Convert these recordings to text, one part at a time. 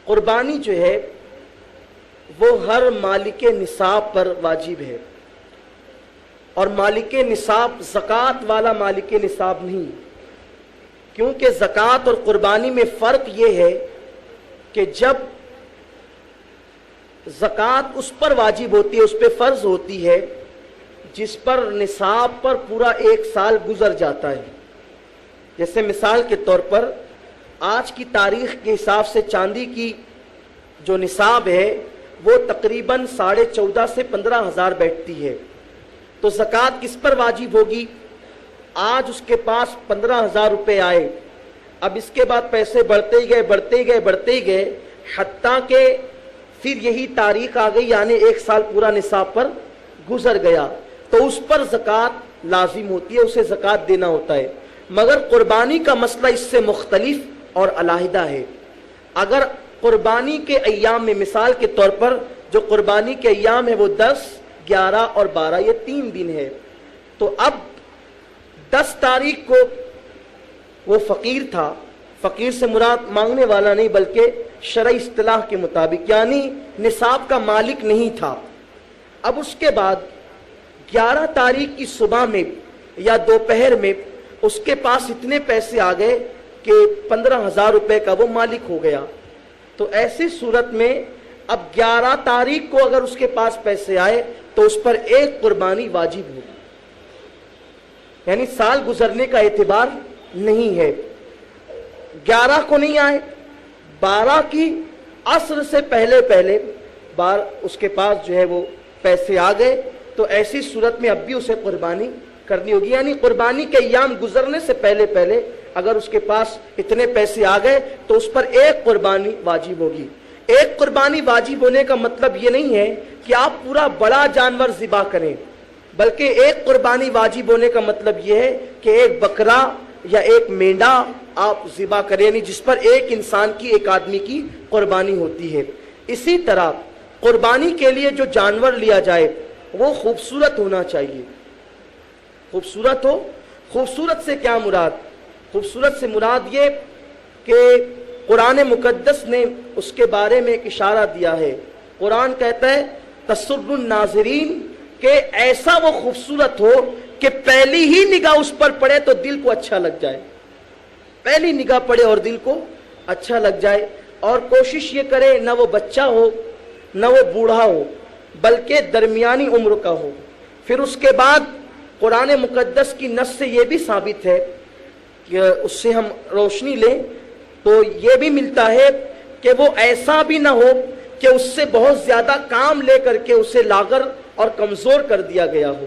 قربانی جو ہے وہ ہر مالک نصاب پر واجب ہے، اور مالک نصاب زکوٰۃ والا مالک نصاب نہیں، کیونکہ زکوٰۃ اور قربانی میں فرق یہ ہے کہ جب زکوٰۃ اس پر واجب ہوتی ہے، اس پہ فرض ہوتی ہے جس پر نصاب پر پورا 1 سال گزر جاتا ہے۔ جیسے مثال کے طور پر آج کی تاریخ کے حساب سے چاندی کی جو نصاب ہے وہ تقریباً 14.5 سے 15,000 بیٹھتی ہے، تو زکوٰۃ کس پر واجب ہوگی؟ آج اس کے پاس 15,000 روپے آئے، اب اس کے بعد پیسے بڑھتے ہی گئے حتیٰ کہ پھر یہی تاریخ آ گئی، یعنی 1 سال پورا نصاب پر گزر گیا، تو اس پر زکوٰۃ لازم ہوتی ہے، اسے زکوٰۃ دینا ہوتا ہے۔ مگر قربانی کا مسئلہ اس سے مختلف اور علیحدہ ہے۔ اگر قربانی کے ایام میں، مثال کے طور پر جو قربانی کے ایام ہے وہ 10، 11 اور 12، یہ 3 دن ہے، تو اب 10 تاریخ کو وہ فقیر تھا، فقیر سے مراد مانگنے والا نہیں بلکہ شرعی اصطلاح کے مطابق یعنی نصاب کا مالک نہیں تھا۔ اب اس کے بعد 11 تاریخ کی صبح میں یا دوپہر میں اس کے پاس اتنے پیسے آ گئے کہ 15,000 روپے کا وہ مالک ہو گیا، تو ایسی صورت میں اب 11 تاریخ کو اگر اس کے پاس پیسے آئے تو اس پر 1 قربانی واجب ہوگی، یعنی سال گزرنے کا اعتبار نہیں ہے۔ 11 کو نہیں آئے، 12 کی عصر سے پہلے اس کے پاس جو ہے وہ پیسے آ گئے، تو ایسی صورت میں اب بھی اسے قربانی کرنی ہوگی، یعنی قربانی کے ایام گزرنے سے پہلے اگر اس کے پاس اتنے پیسے آ گئے تو اس پر 1 قربانی واجب ہوگی۔ 1 قربانی واجب ہونے کا مطلب یہ نہیں ہے کہ آپ پورا بڑا جانور ذبح کریں، بلکہ 1 قربانی واجب ہونے کا مطلب یہ ہے کہ 1 بکرا یا 1 مینڈا آپ ذبح کریں، یعنی جس پر 1 انسان کی، 1 آدمی کی قربانی ہوتی ہے۔ اسی طرح قربانی کے لیے جو جانور لیا جائے وہ خوبصورت ہونا چاہیے، خوبصورت ہو۔ خوبصورت سے کیا مراد؟ خوبصورت سے مراد یہ کہ قرآن مقدس نے اس کے بارے میں ایک اشارہ دیا ہے۔ قرآن کہتا ہے تسر الناظرین، کہ ایسا وہ خوبصورت ہو کہ پہلی ہی نگاہ اس پر پڑے تو دل کو اچھا لگ جائے، پہلی نگاہ پڑے اور دل کو اچھا لگ جائے، اور کوشش یہ کرے نہ وہ بچہ ہو نہ وہ بوڑھا ہو بلکہ درمیانی عمر کا ہو۔ پھر اس کے بعد قرآن مقدس کی نص سے یہ بھی ثابت ہے کہ اس سے ہم روشنی لیں تو یہ بھی ملتا ہے کہ وہ ایسا بھی نہ ہو کہ اس سے بہت زیادہ کام لے کر کے اسے لاغر اور کمزور کر دیا گیا ہو۔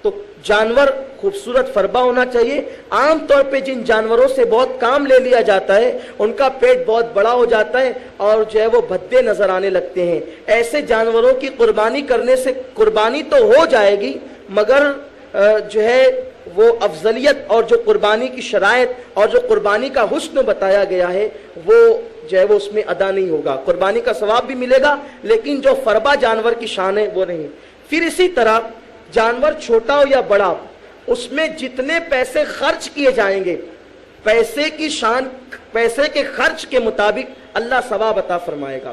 تو جانور خوبصورت فربا ہونا چاہیے۔ عام طور پہ جن جانوروں سے بہت کام لے لیا جاتا ہے ان کا پیٹ بہت بڑا ہو جاتا ہے اور جو ہے وہ بھدے نظر آنے لگتے ہیں۔ ایسے جانوروں کی قربانی کرنے سے قربانی تو ہو جائے گی مگر جو ہے وہ افضلیت اور جو قربانی کی شرائط اور جو قربانی کا حسن بتایا گیا ہے وہ جو ہے وہ اس میں ادا نہیں ہوگا۔ قربانی کا ثواب بھی ملے گا لیکن جو فربا جانور کی شان ہے وہ نہیں۔ پھر اسی طرح جانور چھوٹا ہو یا بڑا، اس میں جتنے پیسے خرچ کیے جائیں گے پیسے کی شان، پیسے کے خرچ کے مطابق اللہ ثواب عطا فرمائے گا۔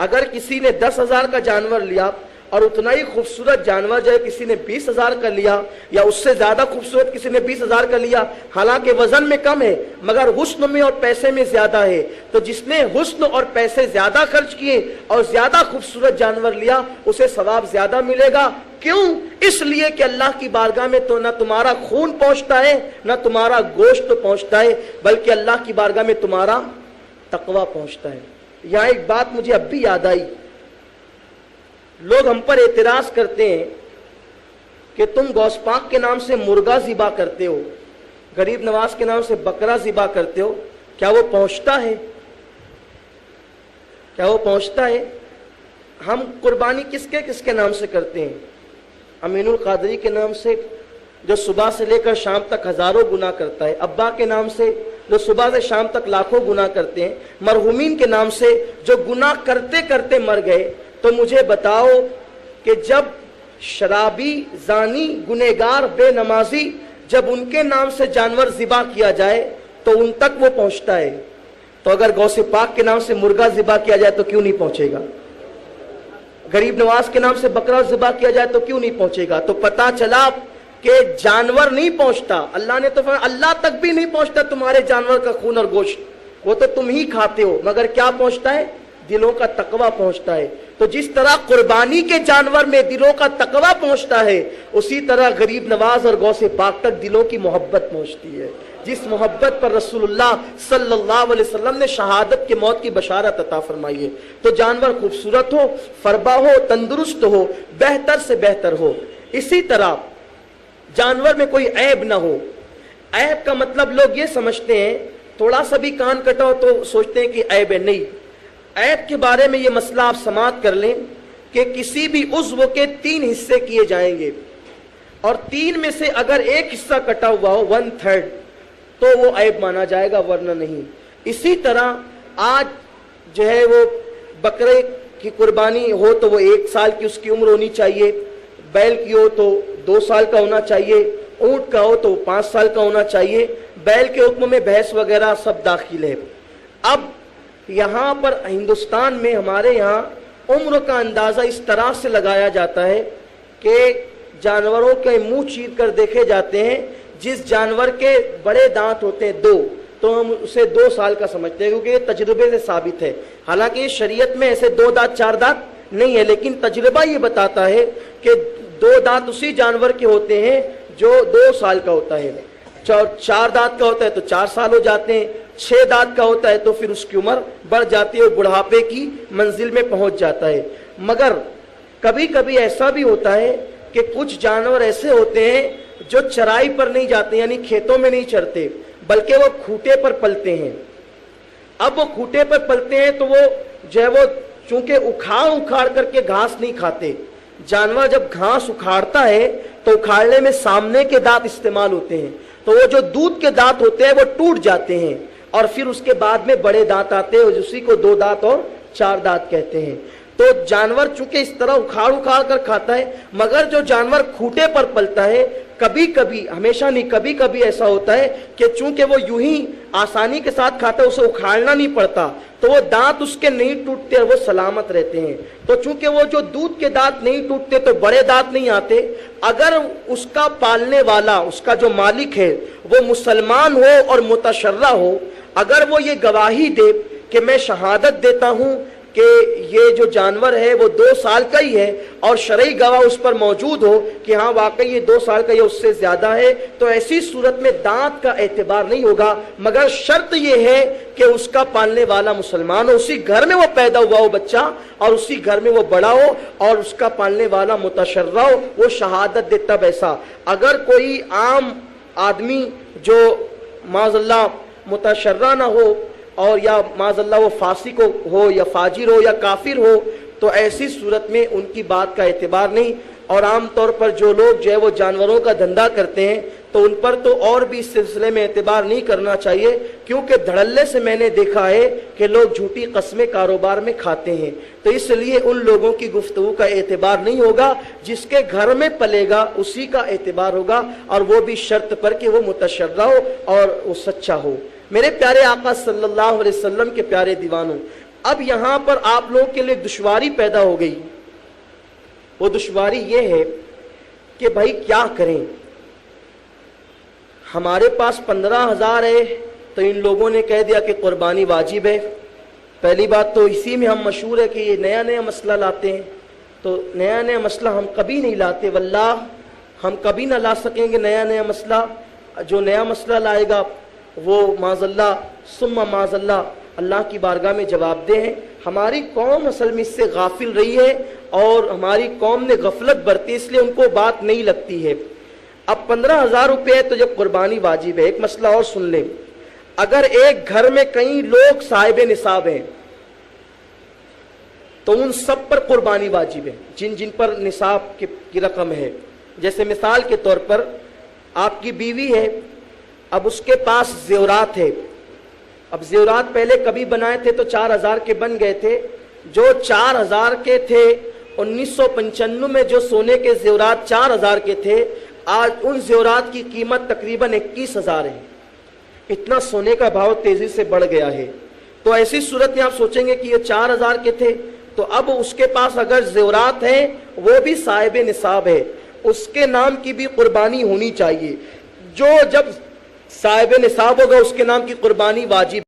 اگر کسی نے 10,000 کا جانور لیا اور اتنا ہی خوبصورت جانور جو ہے کسی نے 20,000 کا لیا، یا اس سے زیادہ خوبصورت کسی نے 20,000 کا لیا، حالانکہ وزن میں کم ہے مگر حسن میں اور پیسے میں زیادہ ہے، تو جس نے حسن اور پیسے زیادہ خرچ کیے اور زیادہ خوبصورت جانور لیا اسے ثواب زیادہ ملے گا۔ کیوں؟ اس لیے کہ اللہ کی بارگاہ میں تو نہ تمہارا خون پہنچتا ہے نہ تمہارا گوشت پہنچتا ہے بلکہ اللہ کی بارگاہ میں تمہارا تقوی پہنچتا ہے۔ یہاں ایک بات مجھے اب بھی یاد آئی، لوگ ہم پر اعتراض کرتے ہیں کہ تم غوث پاک کے نام سے مرغا ذبح کرتے ہو، غریب نواز کے نام سے بکرا ذبح کرتے ہو، کیا وہ پہنچتا ہے؟ کیا وہ پہنچتا ہے؟ ہم قربانی کس کے نام سے کرتے ہیں؟ امین القادری کے نام سے جو صبح سے لے کر شام تک ہزاروں گناہ کرتا ہے، ابا کے نام سے جو صبح سے شام تک لاکھوں گناہ کرتے ہیں، مرحومین کے نام سے جو گناہ کرتے کرتے مر گئے۔ تو مجھے بتاؤ کہ جب شرابی، زانی، گنہگار، بے نمازی جب ان کے نام سے جانور ذبح کیا جائے تو ان تک وہ پہنچتا ہے؟ तो अगर गौसे पाक के नाम से मुर्गा ज़िबा किया जाए तो क्यों नहीं पहुंचेगा? गरीब नवाज के नाम से बकरा ज़िबा किया जाए तो क्यों नहीं पहुंचेगा? तो पता चला कि जानवर नहीं पहुंचता, अल्लाह ने तो अल्लाह तक भी नहीं पहुंचता तुम्हारे जानवर का खून और गोश्त, वो तो तुम ही खाते हो, मगर क्या पहुंचता है? दिलों का तकवा पहुंचता है। तो जिस तरह कुर्बानी के जानवर में दिलों का तकवा पहुंचता है, उसी तरह गरीब नवाज और गौसे पाक तक दिलों की मोहब्बत पहुंचती है, जिस मोहब्बत पर रसूलुल्लाह सल्लल्लाहु अलैहि वसल्लम ने शहादत के मौत की बशारत अता फरमाई है। तो जानवर खूबसूरत हो, फरबा हो, तंदुरुस्त हो, बेहतर से बेहतर हो। इसी तरह जानवर में कोई ऐब ना हो। ऐब का मतलब लोग ये समझते हैं, थोड़ा सा भी कान कटा हो तो सोचते हैं कि ऐब है। नहीं, ऐब के बारे में ये मसला आप समाअत कर लें कि किसी भी उज़्व के 3 हिस्से किए जाएंगे और 3 में से अगर एक हिस्सा कटा हुआ हो, 1/3, तो वो ऐब माना जाएगा, वरना नहीं। इसी तरह आज जो है वो बकरे की कुर्बानी हो तो वो 1 साल की उसकी उम्र होनी चाहिए, बैल की हो तो 2 साल का होना चाहिए, ऊंट का हो तो 5 साल का होना चाहिए। बैल के हुक्म में भैंस वगैरह सब दाखिल है। अब यहाँ पर हिंदुस्तान में हमारे यहाँ उम्र का अंदाज़ा इस तरह से लगाया जाता है कि जानवरों के मुंह चीर कर देखे जाते हैं। जिस जानवर के बड़े दांत होते हैं 2, तो हम उसे 2 साल का समझते हैं, क्योंकि ये तजुर्बे से साबित है। हालांकि शरीयत में ऐसे 2 दांत 4 दांत नहीं है, लेकिन तजुर्बा ये बताता है कि 2 दांत उसी जानवर के होते हैं जो 2 साल का होता है। 4 दांत का होता है तो 4 साल हो जाते हैं, 6 दांत का होता है तो फिर उसकी उम्र बढ़ जाती है और बुढ़ापे की मंजिल में पहुंच जाता है। मगर कभी कभी ऐसा भी होता है कि कुछ जानवर ऐसे होते हैं जो चराई पर नहीं जाते, यानी खेतों में नहीं चरते, बल्कि वो खूंटे पर पलते हैं। अब वो खूंटे पर पलते हैं तो वो जो है वो चूंकि उखाड़ उखाड़ करके घास नहीं खाते। जानवर जब घास उखाड़ता है तो उखाड़ने में सामने के दांत इस्तेमाल होते हैं, तो वो जो दूध के दांत होते हैं वो टूट जाते हैं और फिर उसके बाद में बड़े दांत आते हैं, उसी को 2 दांत और 4 दांत कहते हैं। तो जानवर चूंकि इस तरह उखाड़ उखाड़ कर खाता है, मगर जो जानवर खूंटे पर पलता है, कभी कभी, हमेशा नहीं, कभी कभी ऐसा होता है कि चूंकि वो यूं ही आसानी के साथ खाता है, उसे उखाड़ना नहीं पड़ता, तो वो दांत उसके नहीं टूटते और वो सलामत रहते हैं। तो चूंकि वो जो दूध के दांत नहीं टूटते तो बड़े दांत नहीं आते। अगर उसका पालने वाला, उसका जो मालिक है वो मुसलमान हो और मुतशर्रा हो, अगर वो ये गवाही दे कि मैं शहादत देता हूं कि ये जो जानवर है वो 2 साल का ही है और शरई गवाह उस पर मौजूद हो कि हाँ वाकई ये 2 साल का या उससे ज्यादा है, तो ऐसी सूरत में दांत का एतबार नहीं होगा। मगर शर्त ये है कि उसका पालने वाला मुसलमान हो, उसी घर में वो पैदा हुआ हो बच्चा और उसी घर में वो बड़ा हो और उसका पालने वाला मुतशर्रा हो, वो शहादत दे तब ऐसा। अगर कोई आम आदमी जो माज़अल्लाह मुतशर्रा ना हो और या माज़अल्लाह वो फासिक हो या फाजिर हो या काफिर हो, तो ऐसी सूरत में उनकी बात का एतबार नहीं। और आम तौर पर जो लोग जो है वो जानवरों का धंधा करते हैं तो उन पर तो और भी इस सिलसिले में एतबार नहीं करना चाहिए, क्योंकि धड़ल्ले से मैंने देखा है कि लोग झूठी कस्में कारोबार में खाते हैं। तो इसलिए उन लोगों की गुफ्तगू का एतबार नहीं होगा, जिसके घर में पलेगा उसी का एतबार होगा, और वो भी शर्त पर कि वो मुतशर्रा हो और वो सच्चा हो। मेरे प्यारे आका सल्लल्लाहु अलैहि वसल्लम के प्यारे दीवानों, अब यहाँ पर आप लोगों के लिए दुश्वारी पैदा हो गई। वो दुश्वारी ये है कि भाई क्या करें, हमारे पास 15,000 है तो इन लोगों ने कह दिया कि कुर्बानी वाजिब है। पहली बात तो इसी में हम मशहूर है कि ये नया नया मसला लाते हैं, तो नया नया मसला हम कभी नहीं लाते, वल्लाह हम कभी ना ला सकेंगे नया नया मसला। जो नया मसला लाएगा वो माज़अल्लाह सुम्मा माज़अल्लाह अल्लाह की बारगाह में जवाबदेह है। हमारी कौम असल में इससे गाफिल रही है और हमारी कौम ने गफलत बरती, इसलिए उनको बात नहीं लगती है। अब 15,000 रुपये तो जब कुर्बानी वाजिब है, एक मसला और सुन लें, अगर एक घर में कई लोग साहिब निसाब हैं तो उन सब पर कुर्बानी वाजिब है, जिन जिन पर निसाब की रकम है। जैसे मिसाल के तौर पर आपकी बीवी है, अब उसके पास ज़ेवरात है। अब ज़ेवरात पहले कभी बनाए थे तो 4,000 के बन गए थे। जो 4,000 के थे 1995 में जो सोने के ज़ेवरात 4,000 के थे, आज उन ज़ेवरात की कीमत तकरीबन 21,000 है। इतना सोने का भाव तेजी से बढ़ गया है। تو ایسی صورت میں آپ سوچیں گے کہ یہ 4000 کے تھے، تو اب اس کے پاس اگر زیورات ہیں وہ بھی صاحب نصاب ہے، اس کے نام کی بھی قربانی ہونی چاہیے. جو جب صاحب نصاب ہوگا اس کے نام کی قربانی واجب